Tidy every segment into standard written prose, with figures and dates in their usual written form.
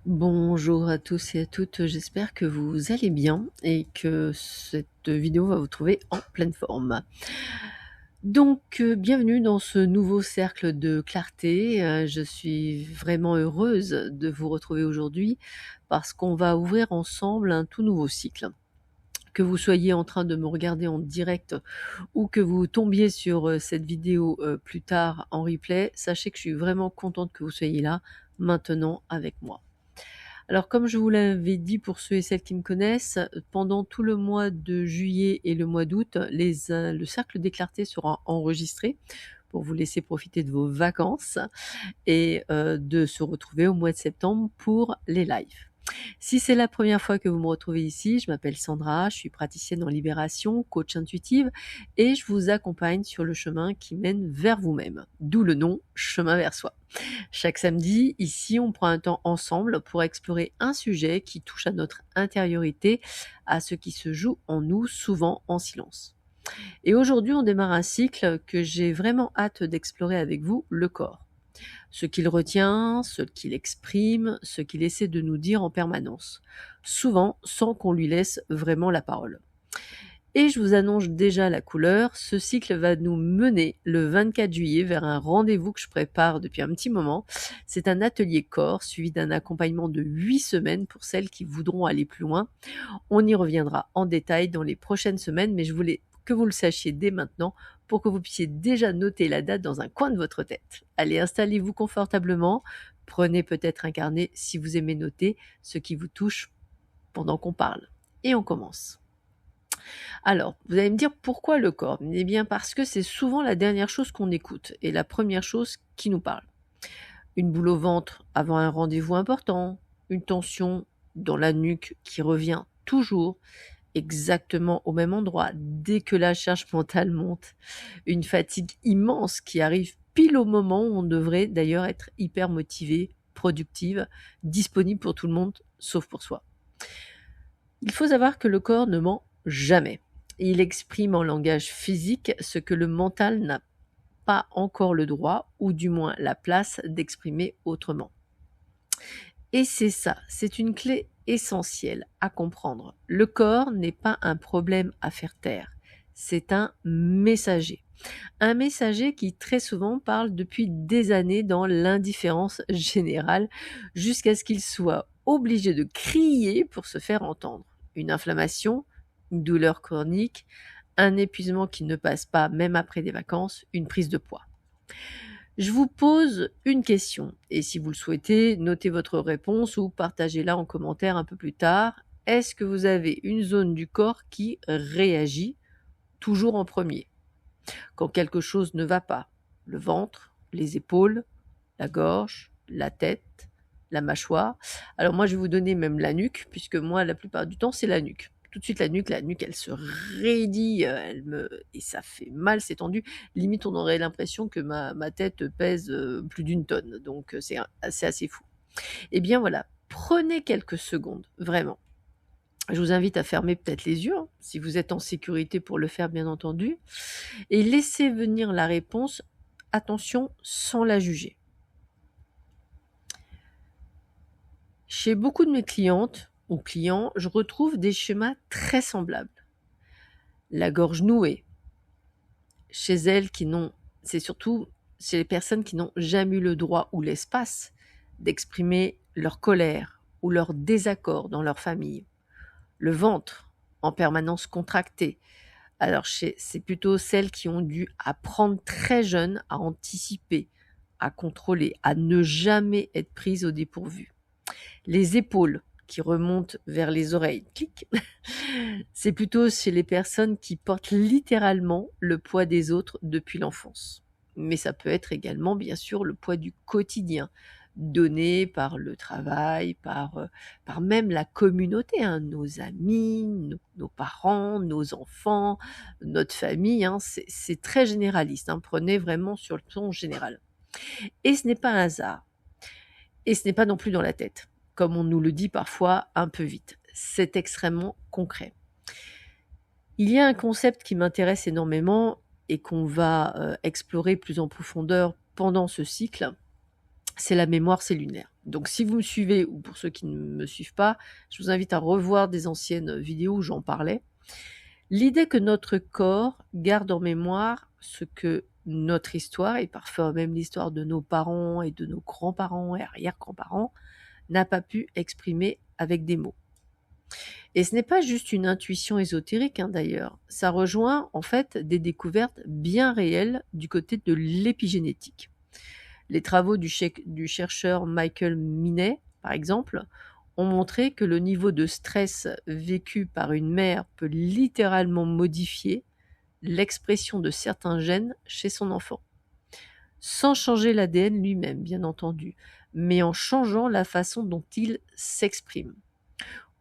Bonjour à tous et à toutes, j'espère que vous allez bien et que cette vidéo va vous trouver en pleine forme. Donc, bienvenue dans ce nouveau cercle de clarté. Je suis vraiment heureuse de vous retrouver aujourd'hui parce qu'on va ouvrir ensemble un tout nouveau cycle. Que vous soyez en train de me regarder en direct ou que vous tombiez sur cette vidéo plus tard en replay, sachez que je suis vraiment contente que vous soyez là maintenant avec moi. Alors, comme je vous l'avais dit pour ceux et celles qui me connaissent, pendant tout le mois de juillet et le mois d'août, le cercle des clartés sera enregistré pour vous laisser profiter de vos vacances et de se retrouver au mois de septembre pour les lives. Si c'est la première fois que vous me retrouvez ici, je m'appelle Sandra, je suis praticienne en libération, coach intuitive et je vous accompagne sur le chemin qui mène vers vous-même, d'où le nom Chemin vers soi. Chaque samedi, ici, on prend un temps ensemble pour explorer un sujet qui touche à notre intériorité, à ce qui se joue en nous, souvent en silence. Et aujourd'hui, on démarre un cycle que j'ai vraiment hâte d'explorer avec vous, le corps. Ce qu'il retient, ce qu'il exprime, ce qu'il essaie de nous dire en permanence. Souvent sans qu'on lui laisse vraiment la parole. Et je vous annonce déjà la couleur, ce cycle va nous mener le 24 juillet vers un rendez-vous que je prépare depuis un petit moment. C'est un atelier corps suivi d'un accompagnement de 8 semaines pour celles qui voudront aller plus loin. On y reviendra en détail dans les prochaines semaines, mais je voulais que vous le sachiez dès maintenant pour que vous puissiez déjà noter la date dans un coin de votre tête. Allez, installez-vous confortablement, prenez peut-être un carnet si vous aimez noter ce qui vous touche pendant qu'on parle. Et on commence. Alors, vous allez me dire pourquoi le corps? Eh bien parce que c'est souvent la dernière chose qu'on écoute et la première chose qui nous parle. Une boule au ventre avant un rendez-vous important, une tension dans la nuque qui revient toujours exactement au même endroit dès que la charge mentale monte, une fatigue immense qui arrive pile au moment où on devrait d'ailleurs être hyper motivé, productive, disponible pour tout le monde sauf pour soi. Il faut savoir que le corps ne ment jamais. Il exprime en langage physique ce que le mental n'a pas encore le droit, ou du moins la place, d'exprimer autrement. Et c'est ça, c'est une clé essentielle à comprendre. Le corps n'est pas un problème à faire taire, c'est un messager. Un messager qui très souvent parle depuis des années dans l'indifférence générale, jusqu'à ce qu'il soit obligé de crier pour se faire entendre. Une inflammation, une douleur chronique, un épuisement qui ne passe pas même après des vacances, une prise de poids. Je vous pose une question et si vous le souhaitez, notez votre réponse ou partagez-la en commentaire un peu plus tard. Est-ce que vous avez une zone du corps qui réagit toujours en premier quand quelque chose ne va pas? Le ventre, les épaules, la gorge, la tête, la mâchoire. Alors moi, je vais vous donner même la nuque, puisque moi, la plupart du temps, c'est la nuque. Tout de suite, la nuque, elle se raidit, et ça fait mal, c'est tendu. Limite, on aurait l'impression que ma tête pèse plus d'une tonne. Donc, c'est assez fou. Eh bien voilà, prenez quelques secondes, vraiment. Je vous invite à fermer peut-être les yeux, hein, si vous êtes en sécurité pour le faire, bien entendu, et laissez venir la réponse, attention, sans la juger. Chez beaucoup de mes clientes ou clients, je retrouve des schémas très semblables. La gorge nouée, chez elles c'est surtout chez les personnes qui n'ont jamais eu le droit ou l'espace d'exprimer leur colère ou leur désaccord dans leur famille. Le ventre, en permanence contracté. Alors, c'est plutôt celles qui ont dû apprendre très jeune à anticiper, à contrôler, à ne jamais être prises au dépourvu. Les épaules qui remontent vers les oreilles, clic. C'est plutôt chez les personnes qui portent littéralement le poids des autres depuis l'enfance. Mais ça peut être également, bien sûr, le poids du quotidien, donné par le travail, par même la communauté, hein, nos amis, nos parents, nos enfants, notre famille. Hein, c'est très généraliste. Hein, prenez vraiment sur le ton général. Et ce n'est pas un hasard. Et ce n'est pas non plus dans la tête, comme on nous le dit parfois un peu vite. C'est extrêmement concret. Il y a un concept qui m'intéresse énormément et qu'on va explorer plus en profondeur pendant ce cycle, c'est la mémoire cellulaire. Donc si vous me suivez, ou pour ceux qui ne me suivent pas, je vous invite à revoir des anciennes vidéos où j'en parlais. L'idée que notre corps garde en mémoire ce que notre histoire, et parfois même l'histoire de nos parents et de nos grands-parents et arrière-grands-parents, n'a pas pu exprimer avec des mots. Et ce n'est pas juste une intuition ésotérique d'ailleurs, ça rejoint en fait des découvertes bien réelles du côté de l'épigénétique. Les travaux du chercheur Michael Minet, par exemple, ont montré que le niveau de stress vécu par une mère peut littéralement modifier l'expression de certains gènes chez son enfant, sans changer l'ADN lui-même, bien entendu, mais en changeant la façon dont il s'exprime.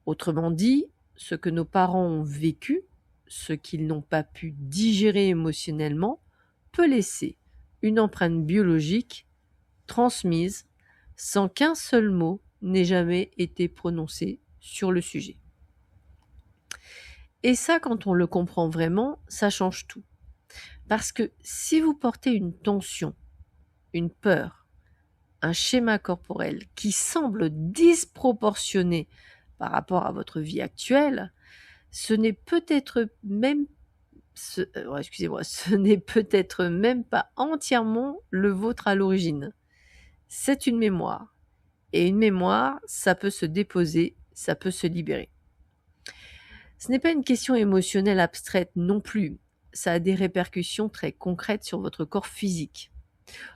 Autrement dit, ce que nos parents ont vécu, ce qu'ils n'ont pas pu digérer émotionnellement, peut laisser une empreinte biologique transmise sans qu'un seul mot n'ait jamais été prononcé sur le sujet. Et ça, quand on le comprend vraiment, ça change tout. Parce que si vous portez une tension, une peur, un schéma corporel qui semble disproportionné par rapport à votre vie actuelle, ce n'est peut-être même ce n'est peut-être même pas entièrement le vôtre à l'origine. C'est une mémoire. Et une mémoire, ça peut se déposer, ça peut se libérer. Ce n'est pas une question émotionnelle abstraite non plus. Ça a des répercussions très concrètes sur votre corps physique.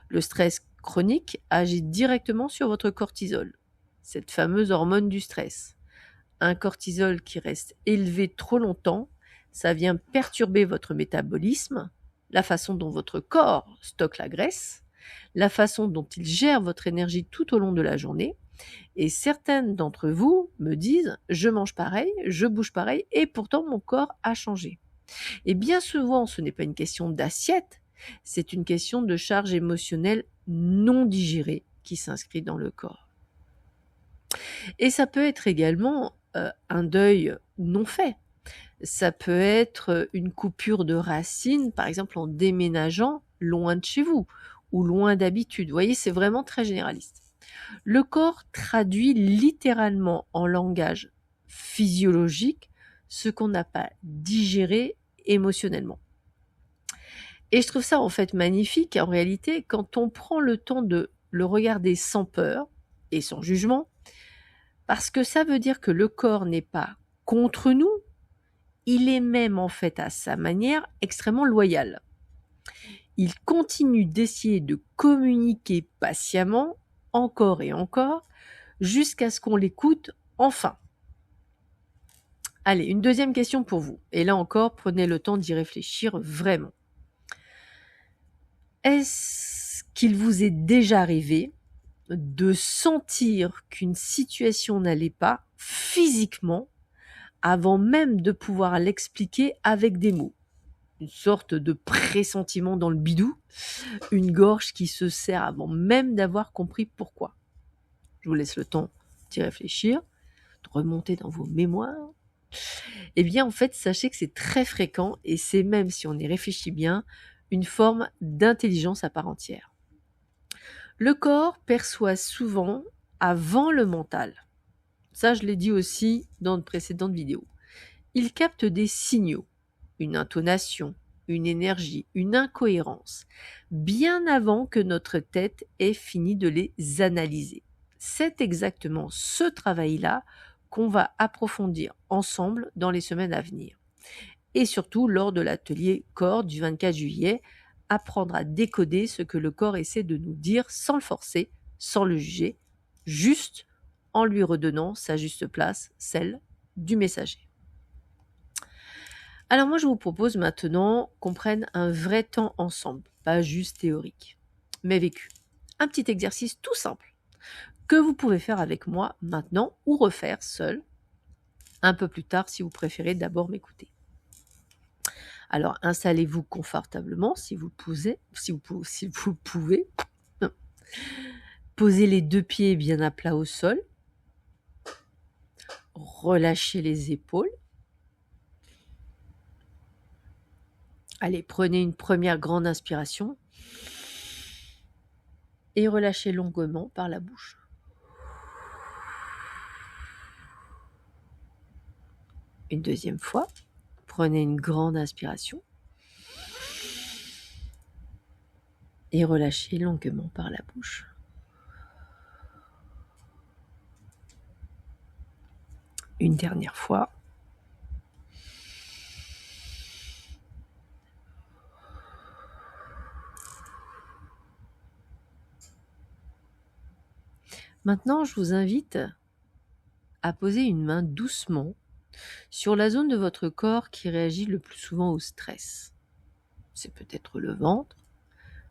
Le stress chronique agit directement sur votre cortisol, cette fameuse hormone du stress. Un cortisol qui reste élevé trop longtemps, ça vient perturber votre métabolisme, la façon dont votre corps stocke la graisse, la façon dont il gère votre énergie tout au long de la journée. Et certaines d'entre vous me disent « je mange pareil, je bouge pareil et pourtant mon corps a changé ». Et bien souvent, ce n'est pas une question d'assiette, c'est une question de charge émotionnelle non digérée qui s'inscrit dans le corps. Et ça peut être également un deuil non fait. Ça peut être une coupure de racines, par exemple en déménageant loin de chez vous ou loin d'habitude. Vous voyez, c'est vraiment très généraliste. Le corps traduit littéralement en langage physiologique ce qu'on n'a pas digéré émotionnellement. Et je trouve ça en fait magnifique en réalité quand on prend le temps de le regarder sans peur et sans jugement, parce que ça veut dire que le corps n'est pas contre nous, il est même en fait à sa manière extrêmement loyal. Il continue d'essayer de communiquer patiemment, encore et encore, jusqu'à ce qu'on l'écoute enfin. Allez, une deuxième question pour vous. Et là encore, prenez le temps d'y réfléchir vraiment. Est-ce qu'il vous est déjà arrivé de sentir qu'une situation n'allait pas physiquement avant même de pouvoir l'expliquer avec des mots? Une sorte de pressentiment dans le bidou, une gorge qui se serre avant même d'avoir compris pourquoi. Je vous laisse le temps d'y réfléchir, de remonter dans vos mémoires. Eh bien, en fait, sachez que c'est très fréquent et c'est même, si on y réfléchit bien, une forme d'intelligence à part entière. Le corps perçoit souvent avant le mental. Ça, je l'ai dit aussi dans de précédentes vidéos. Il capte des signaux, une intonation, une énergie, une incohérence, bien avant que notre tête ait fini de les analyser. C'est exactement ce travail-là qu'on va approfondir ensemble dans les semaines à venir. Et surtout lors de l'atelier corps du 24 juillet, apprendre à décoder ce que le corps essaie de nous dire sans le forcer, sans le juger, juste en lui redonnant sa juste place, celle du messager. Alors moi je vous propose maintenant qu'on prenne un vrai temps ensemble, pas juste théorique, mais vécu. Un petit exercice tout simple que vous pouvez faire avec moi maintenant ou refaire seul un peu plus tard si vous préférez d'abord m'écouter. Alors installez-vous confortablement si vous pouvez. Posez les deux pieds bien à plat au sol. Relâchez les épaules. Allez, prenez une première grande inspiration et relâchez longuement par la bouche. Une deuxième fois, prenez une grande inspiration et relâchez longuement par la bouche. Une dernière fois. Maintenant, je vous invite à poser une main doucement sur la zone de votre corps qui réagit le plus souvent au stress. C'est peut-être le ventre,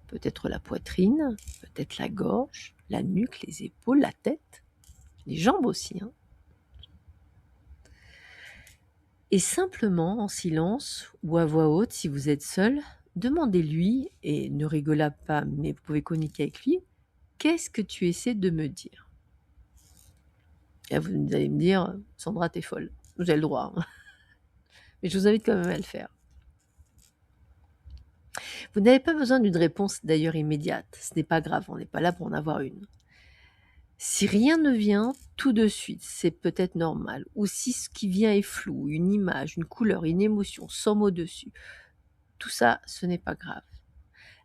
peut-être la poitrine, peut-être la gorge, la nuque, les épaules, la tête, les jambes aussi. Et simplement, en silence ou à voix haute, si vous êtes seul, demandez-lui, et ne rigolez pas, mais vous pouvez communiquer avec lui, qu'est-ce que tu essaies de me dire? Et vous allez me dire, Sandra, t'es folle. Vous avez le droit. Mais je vous invite quand même à le faire. Vous n'avez pas besoin d'une réponse d'ailleurs immédiate. Ce n'est pas grave, on n'est pas là pour en avoir une. Si rien ne vient tout de suite, c'est peut-être normal. Ou si ce qui vient est flou, une image, une couleur, une émotion, sans mots dessus. Tout ça, ce n'est pas grave.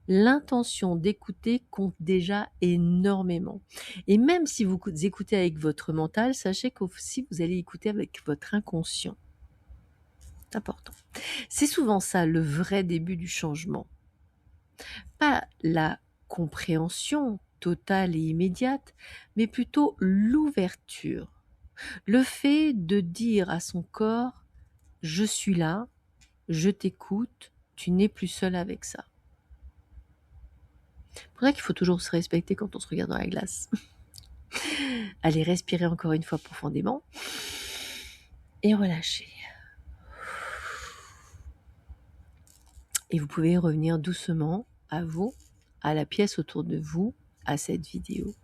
L'intention d'écouter compte déjà énormément. Et même si vous écoutez avec votre mental, sachez qu'aussi vous allez écouter avec votre inconscient. C'est important. C'est souvent ça le vrai début du changement. Pas la compréhension totale et immédiate, mais plutôt l'ouverture. Le fait de dire à son corps « je suis là, je t'écoute, tu n'es plus seul avec ça ». C'est pour ça qu'il faut toujours se respecter quand on se regarde dans la glace. Allez, respirez encore une fois profondément et relâchez. Et vous pouvez revenir doucement à vous, à la pièce autour de vous, à cette vidéo.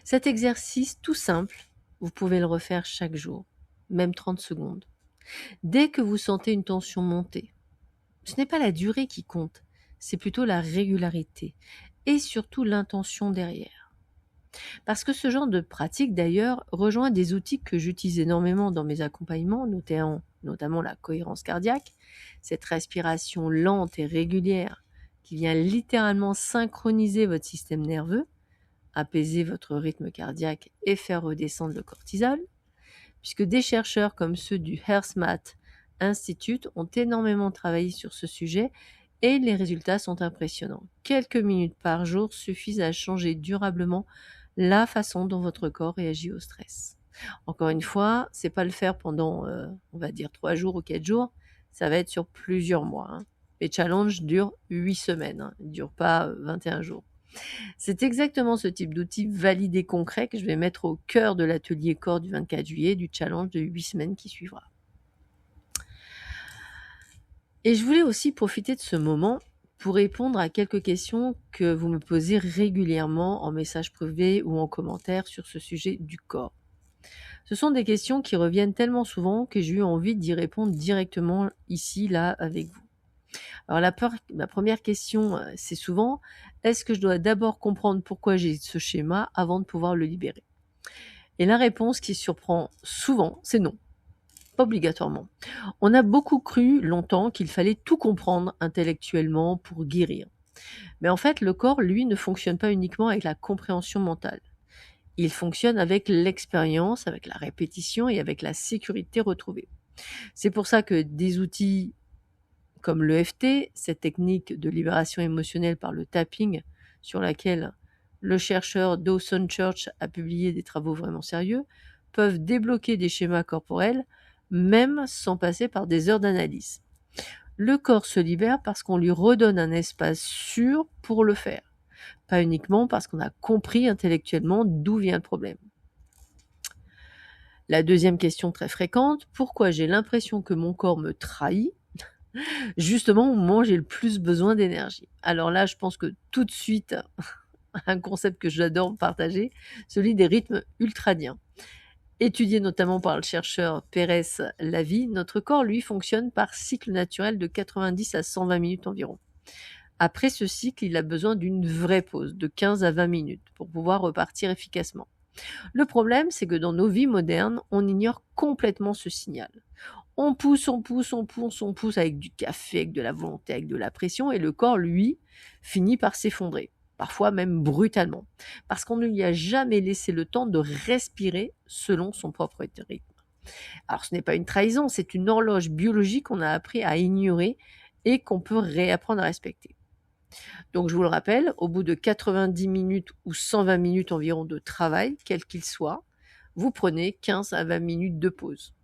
Cet exercice tout simple, vous pouvez le refaire chaque jour, même 30 secondes. Dès que vous sentez une tension monter, ce n'est pas la durée qui compte, c'est plutôt la régularité et surtout l'intention derrière. Parce que ce genre de pratique d'ailleurs rejoint des outils que j'utilise énormément dans mes accompagnements, notamment la cohérence cardiaque, cette respiration lente et régulière qui vient littéralement synchroniser votre système nerveux, apaiser votre rythme cardiaque et faire redescendre le cortisol, puisque des chercheurs comme ceux du HeartMath Institute ont énormément travaillé sur ce sujet et les résultats sont impressionnants. Quelques minutes par jour suffisent à changer durablement la façon dont votre corps réagit au stress. Encore une fois, c'est pas le faire pendant, on va dire 3 jours ou 4 jours, ça va être sur plusieurs mois. Les challenges durent 8 semaines, ils ne durent pas 21 jours. C'est exactement ce type d'outil validé concret que je vais mettre au cœur de l'atelier corps du 24 juillet, du challenge de 8 semaines qui suivra. Et je voulais aussi profiter de ce moment pour répondre à quelques questions que vous me posez régulièrement en message privé ou en commentaire sur ce sujet du corps. Ce sont des questions qui reviennent tellement souvent que j'ai eu envie d'y répondre directement ici, là, avec vous. Alors la première question, c'est souvent, est-ce que je dois d'abord comprendre pourquoi j'ai ce schéma avant de pouvoir le libérer? Et la réponse qui surprend souvent, c'est non. Pas obligatoirement. On a beaucoup cru longtemps qu'il fallait tout comprendre intellectuellement pour guérir. Mais en fait, le corps, lui, ne fonctionne pas uniquement avec la compréhension mentale. Il fonctionne avec l'expérience, avec la répétition et avec la sécurité retrouvée. C'est pour ça que des outils comme l'EFT, cette technique de libération émotionnelle par le tapping sur laquelle le chercheur Dawson Church a publié des travaux vraiment sérieux, peuvent débloquer des schémas corporels même sans passer par des heures d'analyse. Le corps se libère parce qu'on lui redonne un espace sûr pour le faire, pas uniquement parce qu'on a compris intellectuellement d'où vient le problème. La deuxième question très fréquente, pourquoi j'ai l'impression que mon corps me trahit justement au moment où j'ai le plus besoin d'énergie? Alors là, je pense que tout de suite, un concept que j'adore partager, celui des rythmes ultradiens. Étudié notamment par le chercheur Pérez Lavie, notre corps, lui, fonctionne par cycle naturel de 90 à 120 minutes environ. Après ce cycle, il a besoin d'une vraie pause de 15 à 20 minutes pour pouvoir repartir efficacement. Le problème, c'est que dans nos vies modernes, on ignore complètement ce signal. On pousse, on pousse, on pousse, on pousse avec du café, avec de la volonté, avec de la pression, et le corps, lui, finit par s'effondrer, parfois même brutalement, parce qu'on ne lui a jamais laissé le temps de respirer selon son propre rythme. Alors ce n'est pas une trahison, c'est une horloge biologique qu'on a appris à ignorer et qu'on peut réapprendre à respecter. Donc je vous le rappelle, au bout de 90 minutes ou 120 minutes environ de travail, quel qu'il soit, vous prenez 15 à 20 minutes de pause.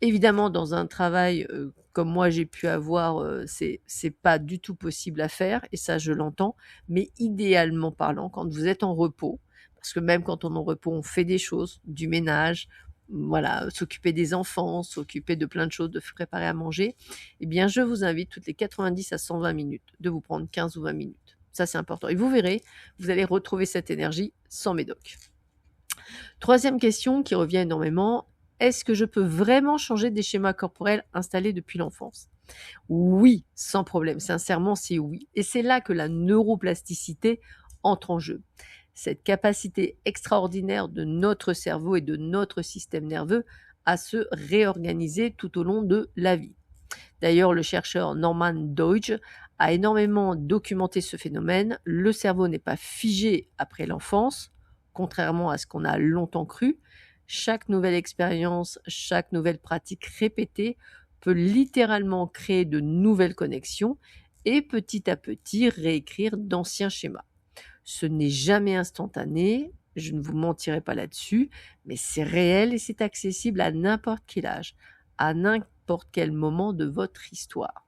Évidemment, dans un travail comme moi j'ai pu avoir, c'est pas du tout possible à faire, et ça je l'entends, mais idéalement parlant, quand vous êtes en repos, parce que même quand on est en repos, on fait des choses, du ménage, voilà, s'occuper des enfants, s'occuper de plein de choses, de préparer à manger, eh bien je vous invite toutes les 90 à 120 minutes de vous prendre 15 ou 20 minutes. Ça c'est important. Et vous verrez, vous allez retrouver cette énergie sans médoc. Troisième question qui revient énormément, est-ce que je peux vraiment changer des schémas corporels installés depuis l'enfance? Oui, sans problème. Sincèrement, c'est oui. Et c'est là que la neuroplasticité entre en jeu. Cette capacité extraordinaire de notre cerveau et de notre système nerveux à se réorganiser tout au long de la vie. D'ailleurs, le chercheur Norman Doidge a énormément documenté ce phénomène. Le cerveau n'est pas figé après l'enfance, contrairement à ce qu'on a longtemps cru. Chaque nouvelle expérience, chaque nouvelle pratique répétée peut littéralement créer de nouvelles connexions et petit à petit réécrire d'anciens schémas. Ce n'est jamais instantané, je ne vous mentirai pas là-dessus, mais c'est réel et c'est accessible à n'importe quel âge, à n'importe quel moment de votre histoire.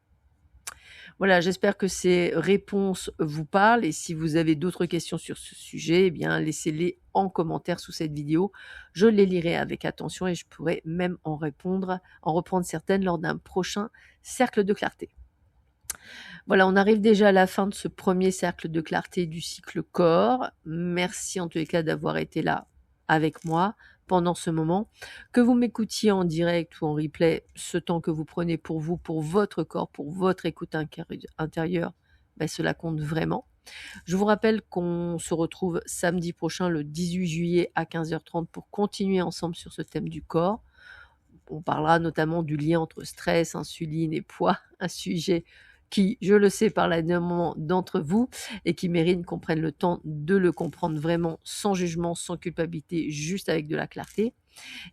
Voilà, j'espère que ces réponses vous parlent, et si vous avez d'autres questions sur ce sujet, eh bien laissez-les en commentaire sous cette vidéo. Je les lirai avec attention et je pourrai même en reprendre certaines lors d'un prochain cercle de clarté. Voilà, on arrive déjà à la fin de ce premier cercle de clarté du cycle corps. Merci en tous les cas d'avoir été là avec moi pendant ce moment. Que vous m'écoutiez en direct ou en replay, ce temps que vous prenez pour vous, pour votre corps, pour votre écoute intérieure, ben cela compte vraiment. Je vous rappelle qu'on se retrouve samedi prochain, le 18 juillet à 15h30 pour continuer ensemble sur ce thème du corps. On parlera notamment du lien entre stress, insuline et poids, un sujet qui, je le sais, parle à énormément d'entre vous et qui mérite qu'on prenne le temps de le comprendre vraiment sans jugement, sans culpabilité, juste avec de la clarté.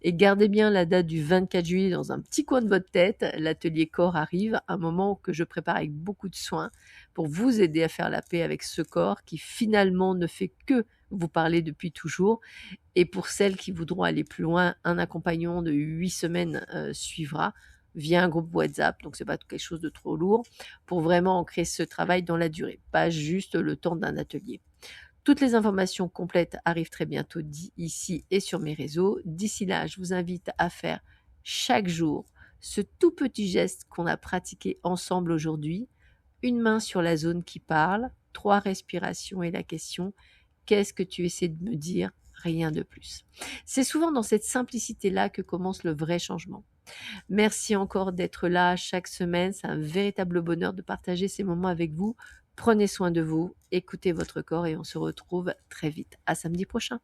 Et gardez bien la date du 24 juillet dans un petit coin de votre tête. L'atelier corps arrive, un moment que je prépare avec beaucoup de soin pour vous aider à faire la paix avec ce corps qui finalement ne fait que vous parler depuis toujours. Et pour celles qui voudront aller plus loin, un accompagnement de 8 semaines suivra via un groupe WhatsApp, donc c'est pas quelque chose de trop lourd, pour vraiment ancrer ce travail dans la durée, pas juste le temps d'un atelier. Toutes les informations complètes arrivent très bientôt ici et sur mes réseaux. D'ici là, je vous invite à faire chaque jour ce tout petit geste qu'on a pratiqué ensemble aujourd'hui. Une main sur la zone qui parle, 3 respirations et la question « Qu'est-ce que tu essaies de me dire ?» Rien de plus. C'est souvent dans cette simplicité-là que commence le vrai changement. Merci encore d'être là chaque semaine. C'est un véritable bonheur de partager ces moments avec vous. Prenez soin de vous, écoutez votre corps et on se retrouve très vite. À samedi prochain.